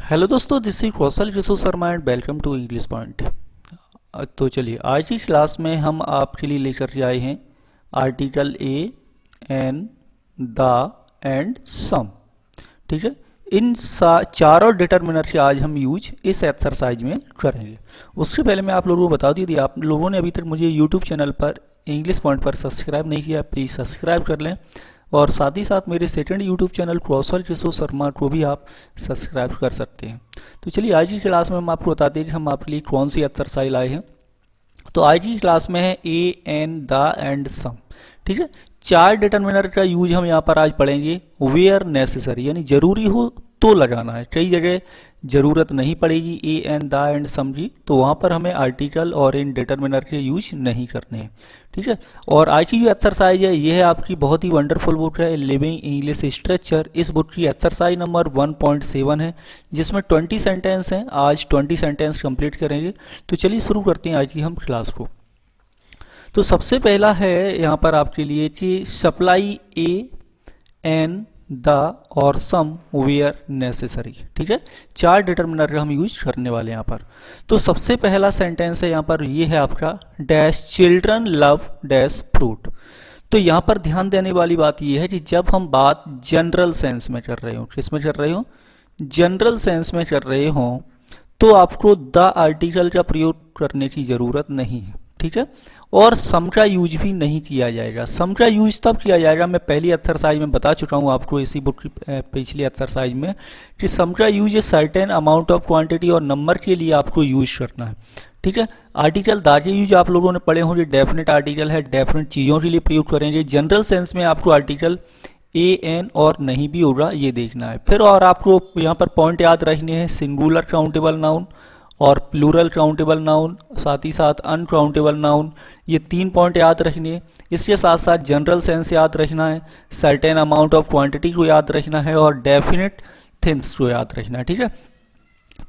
Hello दोस्तों, this is Kaushal Riso Sharma and welcome to English point. तो चलिए आज की क्लास में हम आपके लिए लेकर के आए हैं article a, an, the and some. ठीक है, इन चारों डिटर्मिनर से आज हम यूज इस एक्सरसाइज में करेंगे। उससे पहले मैं आप लोगों को बता दी थी, आप लोगों ने अभी तक मुझे यूट्यूब चैनल पर इंग्लिश पॉइंट पर सब्सक्राइब नहीं किया, प्लीज़ सब्सक्राइब कर लें। और साथ ही साथ मेरे सेकंड यूट्यूब चैनल कौशल रिसो शर्मा को भी आप सब्सक्राइब कर सकते हैं। तो चलिए आज की क्लास में हम आपको बताते हैं कि हम आपके लिए कौन सी एक्सरसाइज लाए हैं। तो आज की क्लास में है ए, एन, द एंड सम। ठीक है, चार डिटर्मिनर का यूज हम यहाँ पर आज पढ़ेंगे। वेयर नेसेसरी यानी जरूरी हो तो लगाना है, कई जगह जरूरत नहीं पड़ेगी ए, एन, द एंड सम की, तो वहाँ पर हमें आर्टिकल और इन डिटर्मिनर के यूज नहीं करने हैं। ठीक है, और आज की जो एक्सरसाइज है ये है आपकी बहुत ही वंडरफुल बुक है, लिविंग इंग्लिश स्ट्रक्चर। इस बुक की एक्सरसाइज नंबर 1.7 है, जिसमें 20 सेंटेंस हैं। आज 20 सेंटेंस कंप्लीट करेंगे। तो चलिए शुरू करते हैं आज की हम क्लास को। तो सबसे पहला है यहाँ पर आपके लिए कि सप्लाई ए, एन, द और सम वेयर नेसेसरी। ठीक है, चार डिटर्मिनर का हम यूज करने वाले हैं यहाँ पर। तो सबसे पहला सेंटेंस है यहाँ पर, ये है आपका dash children love dash fruit. तो यहाँ पर ध्यान देने वाली बात ये है कि जब हम बात जनरल सेंस में कर रहे हो, किस में कर रहे हो, जनरल सेंस में कर रहे हो, तो आपको द आर्टिकल का प्रयोग करने की जरूरत नहीं है। ठीक है, और सम का यूज भी नहीं किया जाएगा। सम का यूज तब किया जाएगा, मैं पहली एक्सरसाइज में बता चुका हूँ आपको इसी बुक की पिछली एक्सरसाइज में, कि सम का use certain amount of quantity और नंबर के लिए आपको यूज करना है। ठीक है, आर्टिकल द के यूज आप लोगों ने पढ़े होंगे, डेफिनेट आर्टिकल है, डेफिनेट चीज़ों के लिए प्रयोग करेंगे। जनरल सेंस में आपको आर्टिकल ए, एन और नहीं भी होगा, ये देखना है। फिर और आपको यहाँ पर पॉइंट याद रखने हैं, सिंगुलर काउंटेबल नाउन और प्लूरल काउंटेबल नाउन, साथ ही साथ अनकाउंटेबल नाउन, ये 3 पॉइंट याद रखने हैं। इसके साथ साथ जनरल सेंस याद रखना है, सर्टेन अमाउंट ऑफ क्वांटिटी को याद रखना है और डेफिनेट थिंग्स को याद रखना है। ठीक है,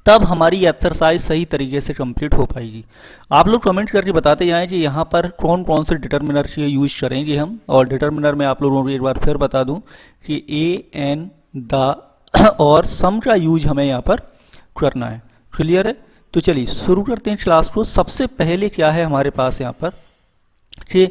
तब हमारी एक्सरसाइज सही तरीके से कंप्लीट हो पाएगी। आप लोग कमेंट करके बताते जाएं कि यहाँ पर कौन कौन से डिटर्मिनर से यूज करेंगे हम। और डिटर्मिनर में आप लोगों को एक बार फिर बता दूं कि ए, एन, द और सम का यूज हमें यहाँ पर करना है। क्लियर है? तो चलिए शुरू करते हैं क्लास को। सबसे पहले क्या है हमारे पास यहाँ पर कि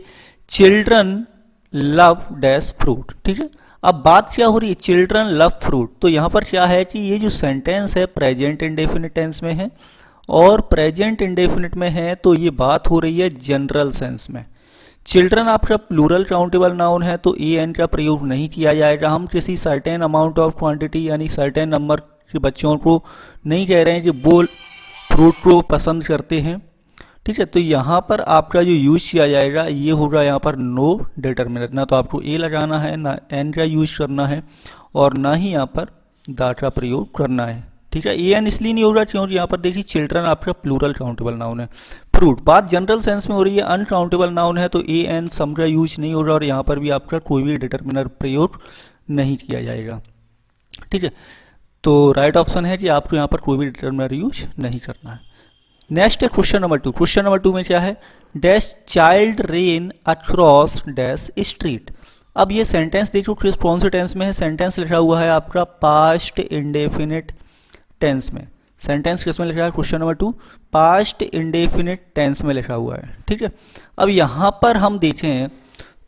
चिल्ड्रन लव डैश फ्रूट। ठीक है, अब बात क्या हो रही है, चिल्ड्रन लव फ्रूट। तो यहाँ पर क्या है कि ये जो सेंटेंस है प्रेजेंट इंडेफिनिट टेंस में है, और प्रेजेंट इंडेफिनिट में है तो ये बात हो रही है जनरल सेंस में। चिल्ड्रन आपका प्लूरल काउंटेबल नाउन है, तो ए, एन का प्रयोग नहीं किया जाएगा। हम किसी सर्टेन अमाउंट ऑफ क्वांटिटी यानी सर्टेन नंबर के बच्चों को नहीं कह रहे हैं कि वो फ्रूट को पसंद करते हैं। ठीक है, तो यहाँ पर आपका जो यूज किया जाएगा ये होगा यहाँ पर नो डिटर्मिनर। ना तो आपको ए लगाना है, ना एन का यूज करना है, और ना ही यहाँ पर द का प्रयोग करना है। ठीक है, ए, एन इसलिए नहीं होगा क्योंकि यहाँ पर देखिए चिल्ड्रन आपका प्लूरल काउंटेबल नाउन है। फ्रूट बात जनरल सेंस में हो रही है, अनकाउंटेबल नाउन है, तो ए, एन, सम का यूज नहीं होगा और यहाँ पर भी आपका कोई भी डिटर्मिनर प्रयोग नहीं किया जाएगा। ठीक है, तो राइट ऑप्शन है कि आपको यहाँ पर कोई भी डिटर्मिनर यूज नहीं करना है। नेक्स्ट है क्वेश्चन नंबर 2। क्वेश्चन नंबर 2 में क्या है, dash child rain across dash street. अब ये सेंटेंस देखो कौन से टेंस में है, सेंटेंस लिखा हुआ है आपका पास्ट इंडेफिनिट टेंस में। सेंटेंस किस में लिखा है, question number 2 past indefinite tense में लिखा हुआ है। ठीक है, अब यहाँ पर हम देखें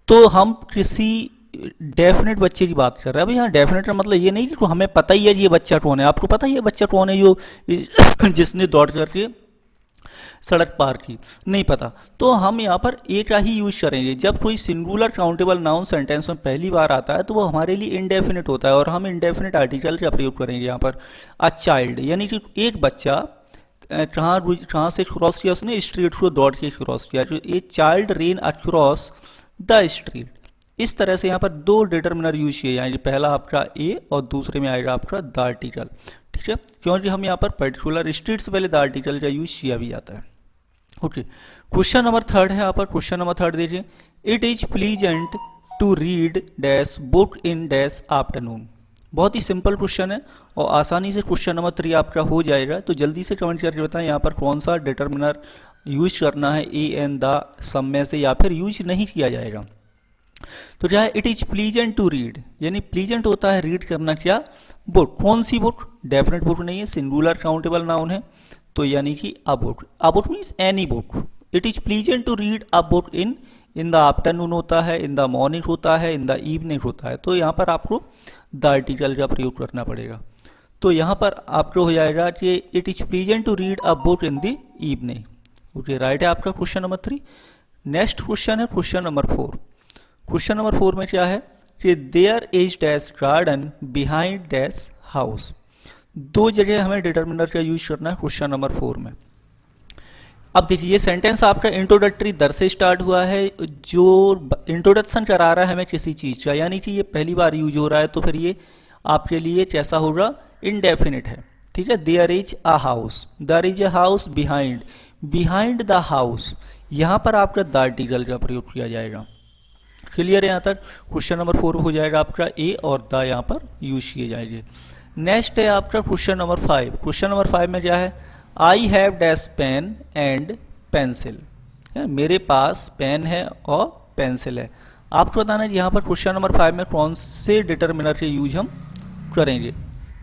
तो हम किसी डेफिनेट बच्चे की बात कर रहे हैं। अभी यहाँ डेफिनेट का मतलब ये नहीं कि हमें पता ही है ये बच्चा कौन है। आपको पता ही है बच्चा कौन है जो जिसने दौड़ करके सड़क पार की, नहीं पता, तो हम यहाँ पर ए का ही यूज करेंगे। जब कोई सिंगुलर काउंटेबल नाउन सेंटेंस में पहली बार आता है तो वो हमारे लिए इंडेफिनिट होता है, और हम इंडेफिनिट आर्टिकल का प्रयोग करेंगे यहाँ पर। अ चाइल्ड यानी कि एक बच्चा कहाँ से क्रॉस किया, उसने स्ट्रीट को दौड़ के क्रॉस किया। तो a child rain across the street. इस तरह से यहाँ पर 2 डिटर्मिनर यूज किए जाएंगे, पहला आपका ए और दूसरे में आएगा आपका द आर्टिकल। ठीक है, क्योंकि हम यहाँ पर पर्टिकुलर स्ट्रीट से पहले द आर्टिकल का यूज किया भी जाता है। ओके, क्वेश्चन नंबर 3 है यहाँ पर। क्वेश्चन नंबर 3 देखिए, it is pleasant to read dash book in dash afternoon. बहुत ही सिंपल क्वेश्चन है और आसानी से क्वेश्चन नंबर 3 आपका हो जाएगा। तो जल्दी से कमेंट करके बताएं यहाँ पर कौन सा डिटर्मिनर यूज करना है, ए, एन, द, सम में से, या फिर यूज नहीं किया जाएगा। तो क्या है, it is pleasant to read, यानी प्लीजेंट होता है रीड करना क्या, बुक। कौन सी बुक, डेफिनेट बुक नहीं है, सिंगुलर काउंटेबल नाउन है, तो यानी कि a book. A book means any book. It is pleasant to read a book in the afternoon होता है, इन द मॉर्निंग होता है, इन द इवनिंग होता है। तो यहाँ पर आपको द आर्टिकल का प्रयोग करना पड़ेगा। तो यहाँ पर आपको हो जाएगा कि it is pleasant to read a book in the evening. Okay, right है आपका क्वेश्चन नंबर 3। नेक्स्ट क्वेश्चन है क्वेश्चन नंबर 4। क्वेश्चन नंबर 4 में क्या है कि there is dash garden behind dash house. दो जगह हमें डिटर्मिनर का यूज करना है क्वेश्चन नंबर 4 में। अब देखिए, ये सेंटेंस आपका इंट्रोडक्टरी दर से स्टार्ट हुआ है, जो इंट्रोडक्शन करा रहा है हमें किसी चीज़ का, यानी कि ये पहली बार यूज हो रहा है, तो फिर ये आपके लिए कैसा होगा, इनडेफिनिट है। ठीक है, there is a house, there is a house behind, behind the house, यहाँ पर आपका द आर्टिकल का प्रयोग किया जाएगा। क्लियर है यहाँ तक। क्वेश्चन नंबर 4 हो जाएगा आपका ए और द यहाँ पर यूज किए जाएंगे। नेक्स्ट है आपका क्वेश्चन नंबर 5। क्वेश्चन नंबर 5 में क्या है, I have dash pen and pencil, मेरे पास पेन है और पेंसिल है। आपको बताना है यहाँ पर क्वेश्चन नंबर 5 में कौन से डिटर्मिनर के यूज हम करेंगे।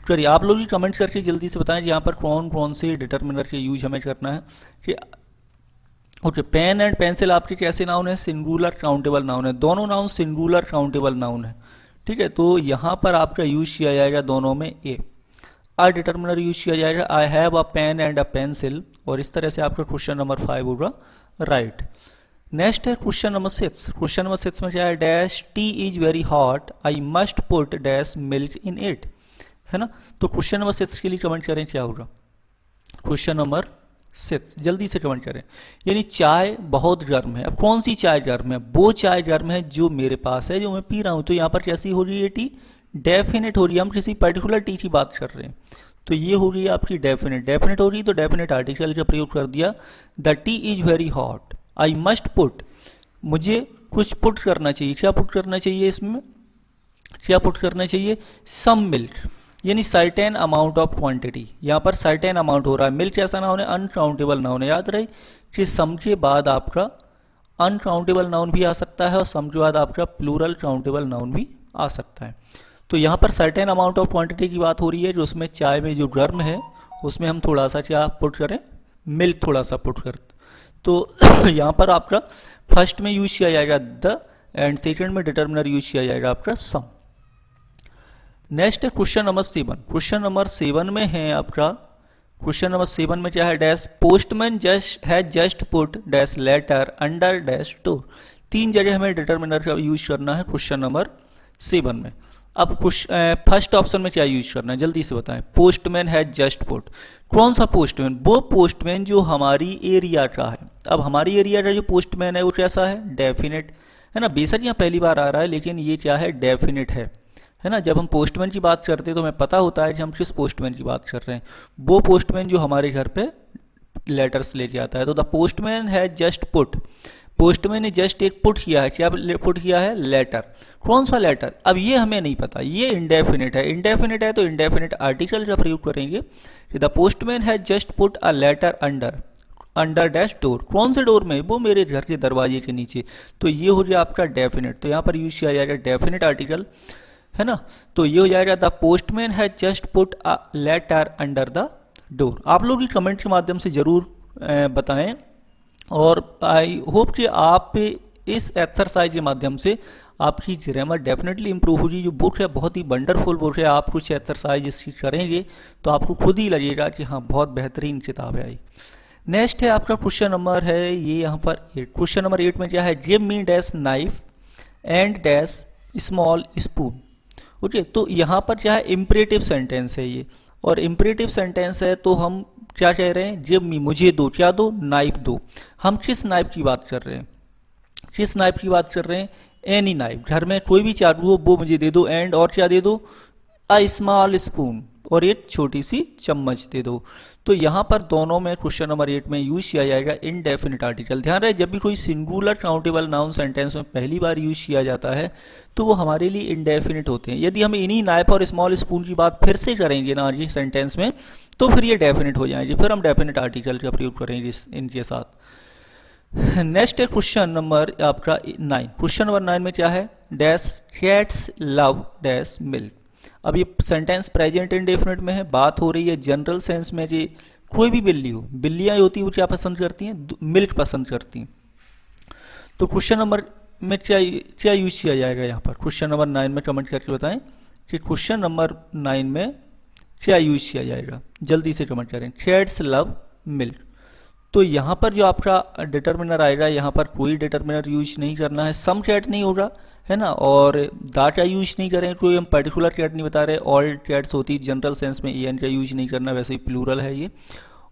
चलिए आप लोग भी कमेंट करके जल्दी से बताएं यहाँ पर कौन कौन से डिटर्मिनर के यूज हमें करना है। कि ओके, पेन एंड पेंसिल आपके कैसे नाउन है, सिंगुलर काउंटेबल नाउन है, दोनों नाउन सिंगुलर काउंटेबल नाउन है। ठीक है, तो यहाँ पर आपका यूज किया जाएगा दोनों में ए। आ डिटर्मिनर यूज किया जाएगा I have a pen and a pencil, और इस तरह से आपका क्वेश्चन नंबर 5 होगा राइट। नेक्स्ट है क्वेश्चन नंबर 6। क्वेश्चन नंबर 6 में क्या है, dash tea is very hot I must put dash milk in it, है ना। तो क्वेश्चन नंबर 6 के लिए कमेंट करें क्या होगा, क्वेश्चन नंबर 6 जल्दी से कमेंट करें। यानी चाय बहुत गर्म है। अब कौन सी चाय गर्म है, वो चाय गर्म है जो मेरे पास है, जो मैं पी रहा हूं। तो यहाँ पर कैसी हो रही है, टी डेफिनेट हो रही है, हम किसी पर्टिकुलर टी की बात कर रहे हैं, तो ये हो रही है आपकी डेफिनेट। डेफिनेट हो रही है तो डेफिनेट आर्टिकल का प्रयोग कर दिया। The T is very hot, I must put, मुझे कुछ पुट करना चाहिए। क्या पुट करना चाहिए, इसमें क्या पुट करना चाहिए, सम मिल्क, यानी सर्टेन अमाउंट ऑफ क्वांटिटी। यहाँ पर सर्टेन अमाउंट हो रहा है। मिल्क ऐसा नाउन है, अनकाउंटेबल नाउन है। याद रहे कि सम के बाद आपका अनकाउंटेबल नाउन भी आ सकता है और सम के बाद आपका प्लूरल काउंटेबल नाउन भी आ सकता है। तो यहाँ पर सर्टेन अमाउंट ऑफ क्वांटिटी की बात हो रही है, जो उसमें चाय में जो गर्म है उसमें हम थोड़ा सा क्या पुट करें, मिल्क थोड़ा सा पुट कर। तो यहाँ पर आपका फर्स्ट में यूज किया जाएगा द, एंड सेकंड में डिटर्मिनर यूज किया जाएगा आपका सम। नेक्स्ट है क्वेश्चन नंबर 7। क्वेश्चन नंबर 7 में है आपका, क्वेश्चन नंबर 7 में क्या है, dash postman just put dash letter under dash door. 3 जगह हमें डिटर्मिनर का यूज करना है क्वेश्चन नंबर 7 में। अब फर्स्ट ऑप्शन में क्या यूज करना है, जल्दी से बताएं। पोस्टमैन है जस्ट पुट, कौन सा पोस्टमैन, वो पोस्टमैन जो हमारी एरिया का है। अब हमारी एरिया का जो पोस्टमैन है वो कैसा है, डेफिनेट है ना। बेशक यहाँ पहली बार आ रहा है, लेकिन ये क्या है, डेफिनेट है ना। जब हम पोस्टमैन की बात करते हैं तो हमें पता होता है कि हम किस पोस्टमैन की बात कर रहे हैं। वो पोस्टमैन जो हमारे घर पे लेटर्स लेके आता है। तो द पोस्टमैन है जस्ट पुट, पोस्टमैन ने जस्ट एक पुट किया है, क्या पुट किया है, लेटर। कौन सा लेटर, अब ये हमें नहीं पता, ये इंडेफिनिट है। इंडेफिनिट है तो इंडेफिनिट आर्टिकल का प्रयोग करेंगे। द पोस्टमैन है just put a letter under dash door, कौन से डोर में, वो मेरे घर के दरवाजे के नीचे। तो ये हो गया आपका डेफिनेट। तो यहाँ पर यूज किया जाएगा डेफिनेट आर्टिकल, है ना। तो ये हो जाएगा द पोस्टमैन है just put a letter under the door. आप लोग भी कमेंट के माध्यम से जरूर बताएं, और आई होप कि आप इस एक्सरसाइज के माध्यम से आपकी ग्रामर डेफिनेटली इंप्रूव होगी। जो बुक है बहुत ही वंडरफुल बुक है, आप कुछ एक्सरसाइज इसकी करेंगे तो आपको खुद ही लगेगा कि हाँ बहुत बेहतरीन किताब है। नेक्स्ट है आपका क्वेश्चन नंबर है ये यहाँ पर 8। क्वेश्चन नंबर 8 में क्या है, give me dash knife and dash small spoon. Okay, तो यहाँ पर क्या है, इम्परेटिव सेंटेंस है ये, और इम्परेटिव सेंटेंस है तो हम क्या कह रहे हैं, गिव मी, मुझे दो, क्या दो, नाइफ दो। हम किस नाइफ की बात कर रहे हैं, किस नाइफ की बात कर रहे हैं, एनी नाइफ, घर में कोई भी चाकू हो वो मुझे दे दो। एंड और क्या दे दो, अ स्मॉल स्पून, और एक छोटी सी चम्मच दे दो। तो यहाँ पर दोनों में क्वेश्चन नंबर 8 में यूज किया जाएगा इनडेफिनिट आर्टिकल। ध्यान रहे, जब भी कोई सिंगुलर काउंटेबल नाउन सेंटेंस में पहली बार यूज किया जाता है तो वो हमारे लिए इनडेफिनिट होते हैं। यदि हम इन्हीं नाइफ और स्मॉल स्पून की बात फिर से करेंगे ना ये सेंटेंस में, तो फिर ये डेफिनिट हो जाएंगे, फिर हम डेफिनिट आर्टिकल का प्रयोग करेंगे इनके साथ। नेक्स्ट है क्वेश्चन नंबर आपका 9। क्वेश्चन नंबर 9 में क्या है, dash cats love dash milk. अब ये सेंटेंस प्रेजेंट इंडेफिनिट में है, बात हो रही है जनरल सेंस में कि कोई भी बिल्ली हो, बिल्लियाँ होती हैं वो क्या पसंद करती हैं, मिल्क पसंद करती हैं। तो क्वेश्चन नंबर में क्या यूज किया जाएगा यहाँ पर, क्वेश्चन नंबर 9 में कमेंट करके बताएं कि क्वेश्चन नंबर 9 में क्या यूज किया जाएगा, जल्दी से कमेंट करें। Cats love milk. तो यहाँ पर जो आपका डिटर्मिनर आएगा, यहाँ पर कोई डिटर्मिनर यूज नहीं करना है, सम कैट नहीं होगा, है ना, और दैट का यूज नहीं करें, कोई हम पर्टिकुलर कैट नहीं बता रहे, ऑल कैट्स होती है जनरल सेंस में, एन का यूज नहीं करना, वैसे ही प्लूरल है ये,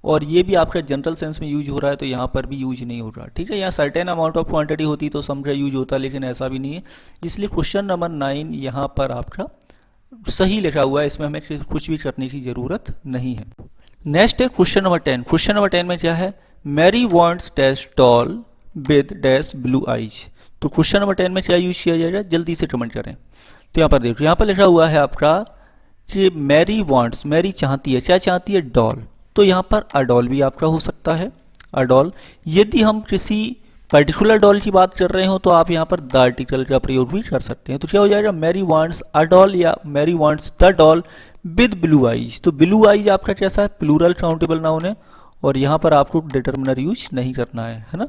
और ये भी आपका जनरल सेंस में यूज हो रहा है तो यहाँ पर भी यूज नहीं हो रहा, ठीक है। यहाँ सर्टेन अमाउंट ऑफ क्वांटिटी होती तो सम का यूज होता, लेकिन ऐसा भी नहीं है, इसलिए क्वेश्चन नंबर 9 यहाँ पर आपका सही लिखा हुआ है, इसमें हमें कुछ भी करने की जरूरत नहीं है। नेक्स्ट है क्वेश्चन नंबर 10। क्वेश्चन नंबर 10 में क्या है, Mary wants dash doll with dash blue eyes. तो क्वेश्चन नंबर 10 में क्या यूज किया जाएगा, जल्दी से कमेंट करें। तो यहाँ पर देखो, यहाँ पर लिखा हुआ है आपका कि मैरी वॉन्ट्स, मैरी चाहती है, क्या चाहती है, डॉल। तो यहाँ पर अडॉल भी आपका हो सकता है, अडॉल। यदि हम किसी पर्टिकुलर डॉल की बात कर रहे हो तो आप यहाँ पर द आर्टिकल का प्रयोग भी कर सकते हैं। तो क्या हो जाएगा, मैरी वॉन्ट्स अ डॉल या Mary wants the doll with blue eyes. तो ब्लू आइज आपका कैसा है, प्लूरल काउंटेबल नाउन है, और यहाँ पर आपको डिटर्मिनर यूज नहीं करना है ना,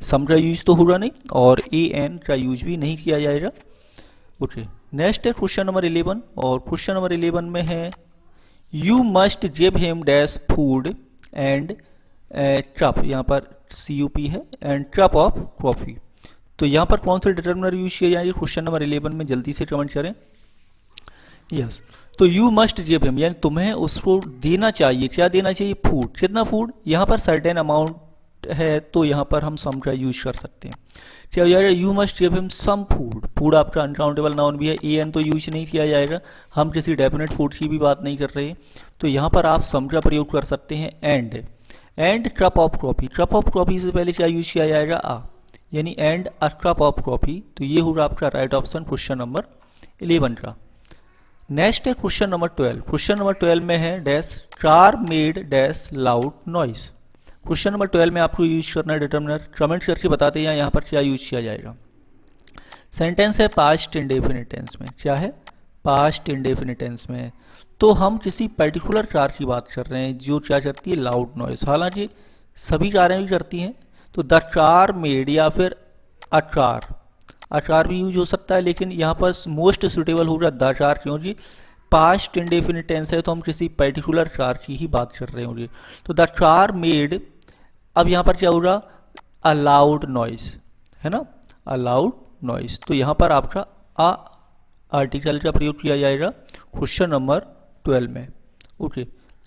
सम का यूज तो होगा नहीं, और ए एन का यूज भी नहीं किया जाएगा। ओके, नेक्स्ट है क्वेश्चन नंबर 11, और क्वेश्चन नंबर 11 में है you must give him dash food and cup, यहाँ पर CUP है, एंड कप ऑफ कॉफी। तो यहाँ पर कौन से डिटर्मिनर यूज किए जाएंगे क्वेश्चन नंबर 11 में, जल्दी से कमेंट करें। यस, तो यू मस्ट गिव हिम, यानी तुम्हें उसको देना चाहिए, क्या देना चाहिए, फूड। कितना फूड, यहाँ पर सर्टेन अमाउंट है तो यहाँ पर हम सम का यूज कर सकते हैं। क्या हो जाएगा, you must give him some food. Food आपका अनकाउंटेबल नाउन भी है, एन तो यूज नहीं किया जाएगा, हम किसी डेफिनेट फूड की भी बात नहीं कर रहे, तो यहाँ पर आप सम का प्रयोग कर सकते हैं। And cup of coffee, cup of coffee से पहले क्या यूज किया जाएगा, यानी and a cup of coffee. तो ये होगा आपका राइट ऑप्शन क्वेश्चन नंबर 11 का। नेक्स्ट है क्वेश्चन नंबर 12। क्वेश्चन नंबर 12 में है dash car made dash loud noise. Question number 12 में आपको यूज करना है डिटर्मिनर, कमेंट करके बताते हैं यहाँ पर क्या यूज किया जाएगा। सेंटेंस है पास्ट इंडेफिनिट टेंस में, क्या है, पास्ट इंडेफिनिट टेंस में। तो हम किसी पर्टिकुलर कार की बात कर रहे हैं जो क्या करती है, लाउड नॉइस। हालांकि सभी कारें भी करती हैं, तो द कार मेड या फिर अ कार भी यूज हो सकता है, लेकिन यहाँ पर मोस्ट सुटेबल होगा द कार, क्योंकि पास्ट इंडेफिनिट टेंस है तो हम किसी पर्टिकुलर कार की ही बात कर रहे होंगे। तो द कार मेड, अब यहाँ पर क्या होगा, अ लाउड नॉइस, है ना, अ लाउड नॉइस। तो यहाँ पर आपका अ आर्टिकल का प्रयोग किया जाएगा क्वेश्चन नंबर 12 में। ओके,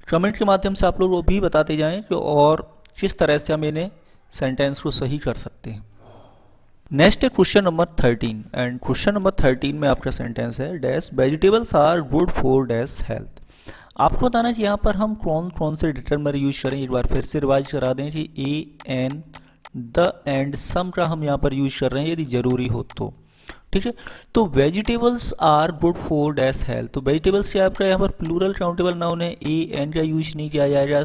कमेंट के माध्यम से आप लोग वो भी बताते जाएं कि और किस तरह से हम इन्हें सेंटेंस को सही कर सकते हैं। नेक्स्ट है question number 13, and question number 13 में आपका सेंटेंस है dash vegetables are good for dash health. आपको बताना है कि यहाँ पर हम कौन कौन से डिटर्मिनर यूज करें, एक बार फिर से रिवाइज करा दें कि ए एन द एंड सम का हम यहाँ पर यूज कर रहे हैं यदि जरूरी हो तो, ठीक है। तो vegetables are good for dash health, तो वेजिटेबल्स क्या आपका यहाँ पर प्लूरल काउंटेबल नाउन है, ए एन का यूज नहीं किया जाएगा,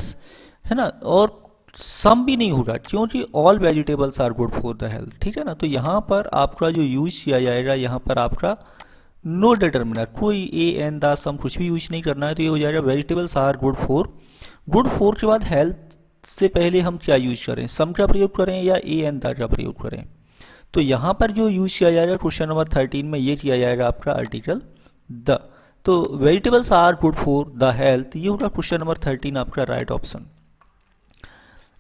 है ना, और सम भी नहीं होगा क्योंकि all vegetables are good for the health, ठीक है ना। तो यहाँ पर आपका जो यूज किया जाएगा, यहाँ पर आपका नो डिटर्मिनर, कोई ए एन द सम कुछ भी यूज नहीं करना है, तो ये हो जाएगा वेजिटेबल्स आर गुड फॉर के बाद हेल्थ से पहले हम क्या यूज करें, सम का प्रयोग करें या ए एन द का प्रयोग करें। तो यहाँ पर जो यूज किया जाएगा क्वेश्चन नंबर 13 में ये किया जाएगा आपका आर्टिकल द। तो vegetables are good for the health, ये होगा क्वेश्चन नंबर 13 आपका राइट ऑप्शन।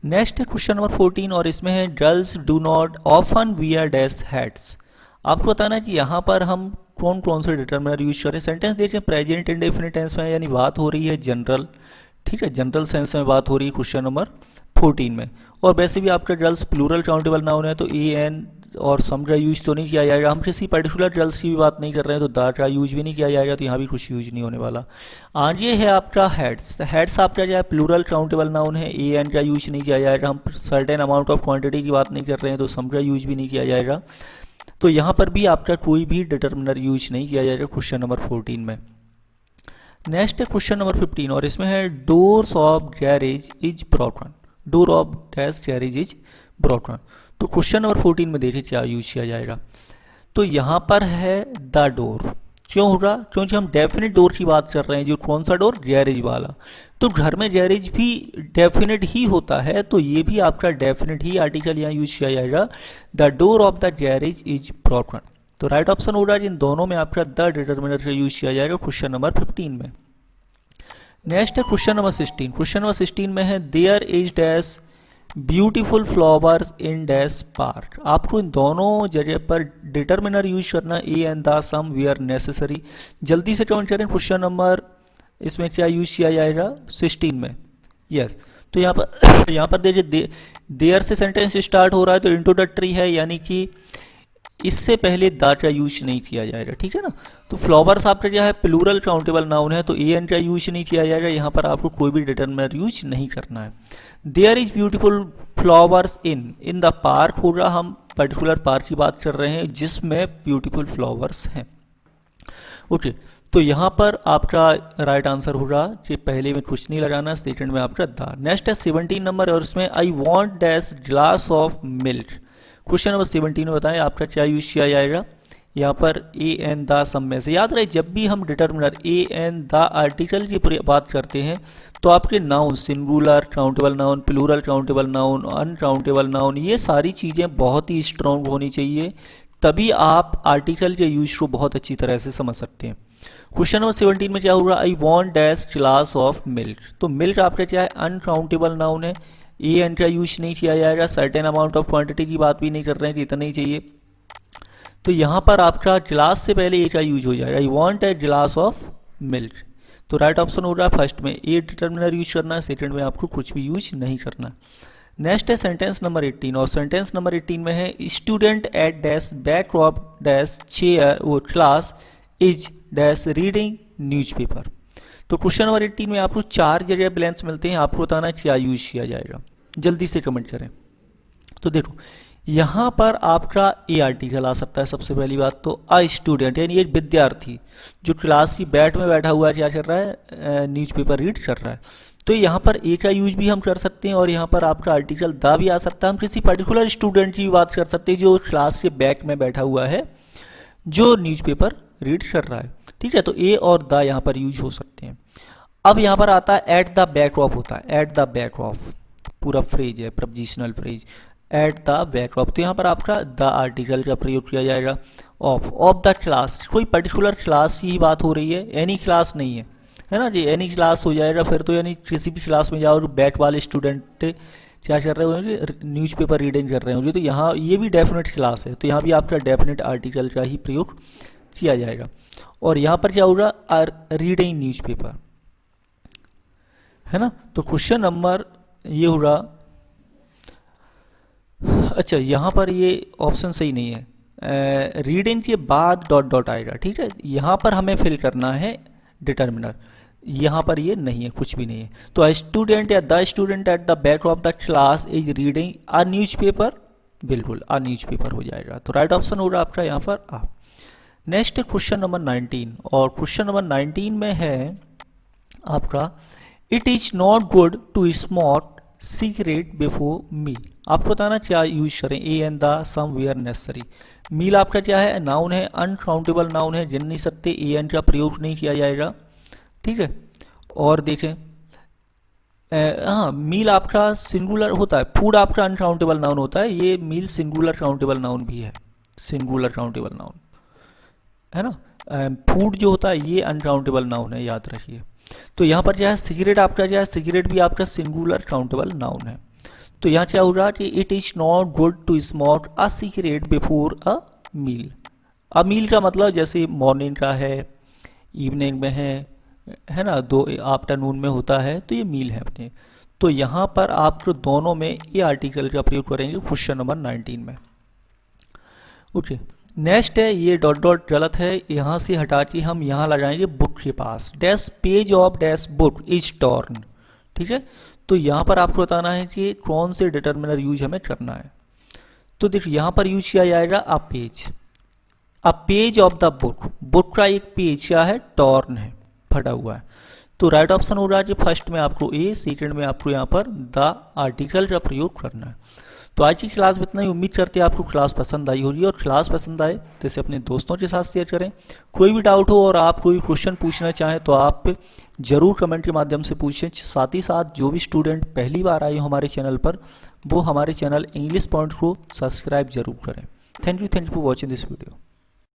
नेक्स्ट है क्वेश्चन नंबर 14, और इसमें है girls do not often wear dash hats. आपको बताना है कि यहाँ पर हम कौन कौन से डिटर्मिनर यूज करें। सेंटेंस देखिए प्रेजेंट इंडेफिनिट टेंस में, यानी बात हो रही है जनरल, ठीक है, जनरल सेंस में बात हो रही है क्वेश्चन नंबर 14 में। और वैसे भी आपका गर्ल्स प्लूरल काउंटेबल नाउन है, तो ए एन और सम का यूज तो नहीं किया जाएगा, हम किसी पर्टिकुलर गर्ल्स की भी बात नहीं कर रहे हैं, तो द का यूज भी नहीं किया जाएगा, तो यहाँ भी कुछ यूज नहीं होने वाला। आगे है आपका हेड्स। हेड्स आपका क्या है, प्लूरल काउंटेबल नाउन है, ए एन का यूज नहीं किया जाएगा, हम सर्टेन अमाउंट ऑफ क्वांटिटी की बात नहीं कर रहे हैं, तो सम का यूज भी नहीं किया जाएगा। तो यहाँ पर भी आपका कोई भी डिटर्मिनर यूज नहीं किया जाएगा क्वेश्चन नंबर 14 में। नेक्स्ट है क्वेश्चन नंबर 15, और इसमें है doors of garage is broken. Door of dash garage is broken. तो क्वेश्चन नंबर 14 में देखिए क्या यूज किया जाएगा। तो यहाँ पर है द डोर, क्यों हो रहा, क्योंकि हम डेफिनेट डोर की बात कर रहे हैं। जो कौन सा डोर, गैरेज वाला। तो घर में गैरेज भी डेफिनेट ही होता है, तो ये भी आपका डेफिनेट ही आर्टिकल यहाँ यूज किया जाएगा। The door of the garage is broken. तो राइट ऑप्शन हो रहा है इन दोनों में आपका द डिटर्मिनर से यूज किया जाएगा क्वेश्चन नंबर 15 में। नेक्स्ट है क्वेश्चन नंबर 16। क्वेश्चन नंबर 16 में है there is dash beautiful flowers in dash park. आपको इन दोनों जगह पर डिटर्मिनर यूज करना, a and the some where necessary. जल्दी से कमेंट करें क्वेश्चन नंबर इसमें क्या यूज किया जाएगा 16 में। यस तो यहाँ पर देखिए देयर से सेंटेंस स्टार्ट हो रहा है, तो इंट्रोडक्टरी है, यानी कि इससे पहले द का यूज नहीं किया जाएगा, ठीक है ना। तो फ्लावर्स आपका क्या है, प्लूरल काउंटेबल नाउन है, तो ए एन का यूज नहीं किया जाएगा। यहाँ पर आपको कोई भी डिटर्मिनर यूज नहीं करना है। There is beautiful flowers in the park होगा, हम पर्टिकुलर पार्क की बात कर रहे हैं जिसमें ब्यूटीफुल फ्लावर्स हैं। ओके तो यहाँ पर आपका राइट आंसर होगा कि पहले में कुछ नहीं लगाना, सेकंड में आपका द। नेक्स्ट है 17 नंबर, और इसमें I want dash glass of milk. Question number 17 में बताएं आपका क्या यूज किया जाएगा। यहाँ पर ए एन द सम में से, याद रहे जब भी हम determiner a an the article की बात करते हैं तो आपके noun, singular countable noun, plural countable noun, uncountable noun, ये सारी चीज़ें बहुत ही स्ट्रॉन्ग होनी चाहिए, तभी आप आर्टिकल के यूज को बहुत अच्छी तरह से समझ सकते हैं। क्वेश्चन नंबर 17 में क्या होगा, I want dash glass of milk. तो मिल्क आपका क्या है, अनकाउंटेबल नाउन है, ए एन का यूज नहीं किया जाएगा। सर्टेन अमाउंट ऑफ क्वांटिटी की बात भी नहीं कर रहे हैं कि इतना ही चाहिए, तो यहाँ पर आपका ग्लास से पहले ए का यूज हो जाएगा, I want a glass of milk. तो राइट ऑप्शन हो रहा है फर्स्ट में ए डिटर्मिनर यूज करना है, सेकंड में आपको कुछ भी यूज नहीं करना। नेक्स्ट है सेंटेंस नंबर 18, और सेंटेंस नंबर 18 में है student at dash back of dash chair वो class is dash reading newspaper. तो क्वेश्चन नंबर 18 में आपको 4 जगह ब्लैंक्स मिलते हैं, आपको बताना क्या यूज किया जाएगा, जल्दी से कमेंट करें। तो देखो यहाँ पर आपका ए आर्टिकल आ सकता है सबसे पहली बात तो, अ स्टूडेंट यानी एक विद्यार्थी जो क्लास की बैठ में बैठा हुआ है, क्या कर रहा है, न्यूज़पेपर रीड कर रहा है। तो यहाँ पर ए का यूज भी हम कर सकते हैं, और यहाँ पर आपका आर्टिकल द भी आ सकता है। हम किसी पर्टिकुलर स्टूडेंट की बात कर सकते हैं जो क्लास के बैक में बैठा हुआ है, जो न्यूज़पेपर रीड कर रहा है, ठीक है। तो ए और द यहाँ पर यूज हो सकते हैं। अब यहाँ पर आता है एट द बैक ऑफ होता है, एट द बैक ऑफ पूरा फ्रेज है, prepositional phrase, at the back of. तो यहाँ पर आपका द आर्टिकल का प्रयोग किया जाएगा। ऑफ द क्लास, कोई पर्टिकुलर क्लास की ही बात हो रही है, एनी क्लास नहीं है ना जी, एनी क्लास हो जाएगा फिर तो, यानी किसी भी क्लास में जाओ बैक वाले स्टूडेंट क्या कर रहे होंगे, न्यूज़पेपर रीडिंग कर रहे होंगे, तो यहाँ ये भी डेफिनेट क्लास है, तो यहाँ भी आपका डेफिनेट आर्टिकल का ही प्रयोग किया जाएगा। और यहाँ पर क्या होगा, आर रीडिंग न्यूज़पेपर, है ना। तो क्वेश्चन नंबर ये होगा, अच्छा यहाँ पर ये ऑप्शन सही नहीं है, रीडिंग के बाद डॉट डॉट आएगा, ठीक है। यहाँ पर हमें फिल करना है डिटर्मिनर, यहाँ पर ये नहीं है, कुछ भी नहीं है। तो अ स्टूडेंट या the student at the back of the class is reading a newspaper, बिल्कुल अ न्यूज़पेपर हो जाएगा। तो राइट ऑप्शन होगा आपका यहाँ पर आ। नेक्स्ट है क्वेश्चन नंबर 19, और क्वेश्चन नंबर 19 में है आपका it is not good to smoke cigarette before meal. आपको बताना क्या यूज करें, a and the some where necessary. Meal आपका क्या है, नाउन है, अनकाउंटेबल नाउन है, गिन नहीं सकते, ए एन का प्रयोग नहीं किया जाएगा, ठीक है। और देखें हाँ मील आपका सिंगुलर होता है, फूड आपका अनकाउंटेबल नाउन होता है, ये मील सिंगुलर काउंटेबल नाउन भी है, सिंगुलर काउंटेबल नाउन है ना। फूड जो होता है ये अनकाउंटेबल नाउन है, याद रखिए। तो यहाँ पर क्या है, सिगरेट आपका क्या है, सिगरेट भी आपका सिंगुलर काउंटेबल नाउन है। तो यहाँ क्या हो रहा कि it is not good to smoke a cigarette before a meal. A meal का मतलब जैसे मॉर्निंग का है, इवनिंग में है ना, दो आफ्टरनून में होता है, तो ये मील है अपने। तो यहाँ पर आप जो दोनों में ये आर्टिकल का प्रयोग करेंगे क्वेश्चन नंबर 19 में। ओके नेक्स्ट है, ये डॉट डॉट गलत है, यहाँ से हटा के हम यहाँ लगाएंगे बुक के पास, dash page of dash book is torn, ठीक है। तो यहाँ पर आपको बताना है कि कौन से डिटर्मिनर यूज हमें करना है। तो देखिए यहाँ पर यूज किया जाएगा a page of the book, book का एक पेज क्या है, टॉर्न है, फटा हुआ है। तो राइट ऑप्शन हो रहा है कि फर्स्ट में आपको ए, सेकंड में आपको यहाँ पर द आर्टिकल का प्रयोग करना है। तो आज की क्लास में इतना ही। उम्मीद करते हैं आपको क्लास पसंद आई होगी, और क्लास पसंद आए तो इसे अपने दोस्तों के साथ शेयर करें। कोई भी डाउट हो और आप कोई क्वेश्चन पूछना चाहें तो आप ज़रूर कमेंट के माध्यम से पूछें। साथ ही साथ जो भी स्टूडेंट पहली बार आए हो हमारे चैनल पर, वो हमारे चैनल इंग्लिश पॉइंट को सब्सक्राइब जरूर करें। Thank you for watching this video.